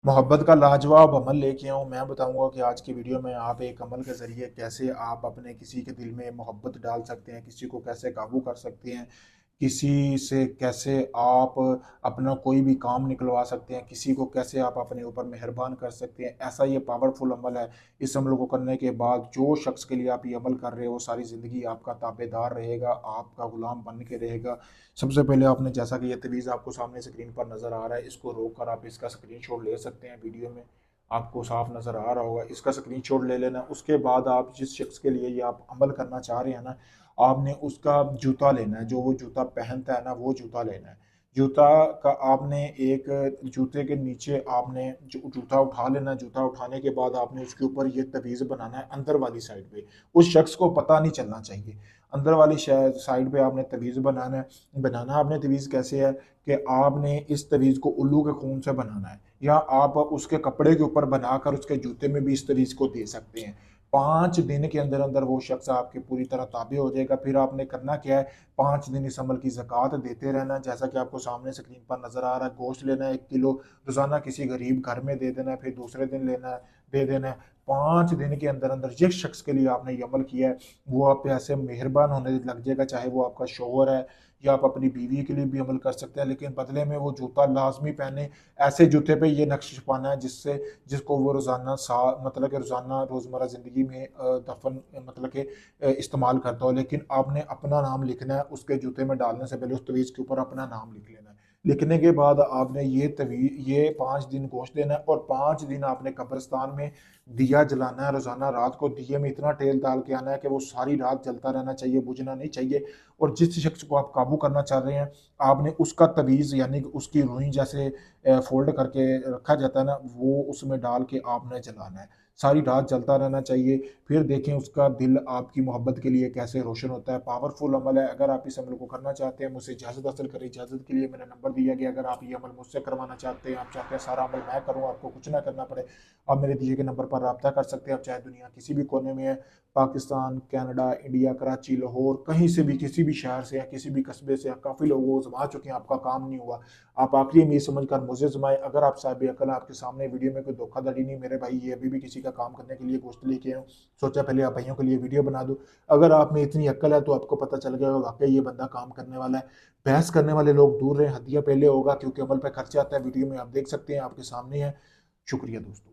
मोहब्बत का लाजवाब अमल लेके आऊँ। मैं बताऊँगा कि आज की वीडियो में आप एक अमल के ज़रिए कैसे आप अपने किसी के दिल में मोहब्बत डाल सकते हैं, किसी को कैसे काबू कर सकते हैं, किसी से कैसे आप अपना कोई भी काम निकलवा सकते हैं, किसी को कैसे आप अपने ऊपर मेहरबान कर सकते हैं। ऐसा ये पावरफुल अमल है। इस अमल को करने के बाद जो शख्स के लिए आप ये अमल कर रहे हो, वो सारी ज़िंदगी आपका ताबेदार रहेगा, आपका गुलाम बन के रहेगा। सबसे पहले आपने, जैसा कि ये तवीज़ आपको सामने स्क्रीन पर नज़र आ रहा है, इसको रोक कर आप इसका स्क्रीनशॉट ले सकते हैं। वीडियो में आपको साफ नज़र आ रहा होगा, इसका स्क्रीनशॉट ले लेना। उसके बाद आप जिस शख्स के लिए ये आप अमल करना चाह रहे हैं ना, आपने उसका जूता लेना है। जो वो जूता पहनता है ना, वो जूता लेना है। जूता का आपने एक जूते के नीचे आपने जो जूता उठा लेना। जूता उठाने के बाद आपने उसके ऊपर ये तवीज़ बनाना है अंदर वाली साइड पे। उस शख्स को पता नहीं चलना चाहिए। अंदर वाली साइड पे आपने तवीज़ बनाना है। बनाना आपने तवीज़ कैसे है कि आपने इस तवीज़ को उल्लू के खून से बनाना है, या आप उसके कपड़े के ऊपर बनाकर उसके जूते में भी इस तवीज़ को दे सकते हैं। 5 दिन के अंदर अंदर वो शख्स आपके पूरी तरह ताबे हो जाएगा। फिर आपने करना क्या है, 5 दिन इस अमल की ज़कात देते रहना। जैसा कि आपको सामने स्क्रीन पर नज़र आ रहा है, गोश्त लेना है 1 किलो, रोज़ाना किसी गरीब घर में दे देना है, फिर दूसरे दिन लेना है, दे देना है। 5 दिन के अंदर अंदर जिस शख्स के लिए आपने ये अमल किया है, वो आप पे ऐसे मेहरबान होने लग जाएगा। चाहे वो आपका शौहर है, या आप अपनी बीवी के लिए भी अमल कर सकते हैं, लेकिन बदले में वो जूता लाजमी पहने। ऐसे जूते पे ये नक्श छुपाना है जिससे जिसको वो रोज़ाना सा मतलब कि रोज़ाना रोज़मर्रा ज़िंदगी में दफ़न मतलब कि इस्तेमाल करता हो। लेकिन आपने अपना नाम लिखना है, उसके जूते में डालने से पहले उस तवीज़ के ऊपर अपना नाम लिख लेना है। लिखने के बाद आपने ये 5 दिन गोश्त देना है, और 5 दिन आपने कब्रिस्तान में दिया जलाना है। रोज़ाना रात को दिए में इतना तेल डाल के आना है कि वो सारी रात जलता रहना चाहिए, बुझना नहीं चाहिए। और जिस शख्स को आप काबू करना चाह रहे हैं, आपने उसका तवीज़ यानी कि उसकी रुई जैसे फ़ोल्ड करके रखा जाता है ना, वो उसमें डाल के आपने जलाना है। सारी रात जलता रहना चाहिए। फिर देखें उसका दिल आपकी मोहब्बत के लिए कैसे रोशन होता है। पावरफुल अमल है। अगर आप इस अमल को करना चाहते हैं, मुझसे इजाज़त हासिल करें। इजाज़त के लिए मेरा नंबर दिया गया। अगर आप ये अमल मुझसे करवाना चाहते हैं, आप चाहते हैं सारा अमल मैं करूँ, आपको कुछ ना करना पड़े, आप मेरे दिए गए नंबर पर रब्ता कर सकते हैं। आप चाहे दुनिया किसी भी कोने में है, पाकिस्तान, कनाडा, इंडिया, कराची, लाहौर, कहीं से भी, किसी भी शहर से या किसी भी कस्बे से, काफ़ी लोगों को आजमा चुके हैं, आपका काम नहीं हुआ। आप आखिरी उम्मीद समझकर मुझे आजमाएं। अगर आप साहिब अकल, आपके सामने वीडियो में कोई धोखाधड़ी नहीं, मेरे भाई ये अभी भी किसी का काम करने के लिए गोश्त लेके आए, सोचा पहले आप भाइयों के लिए वीडियो बना दूं। अगर आप में इतनी अक्ल है तो आपको पता चल गया वाकई ये बंदा काम करने वाला है। बहस करने वाले लोग दूर रहे, हदिया पहले होगा, क्योंकि अमल पे खर्चा आता है। वीडियो में आप देख सकते हैं, आपके सामने है। शुक्रिया दोस्तों।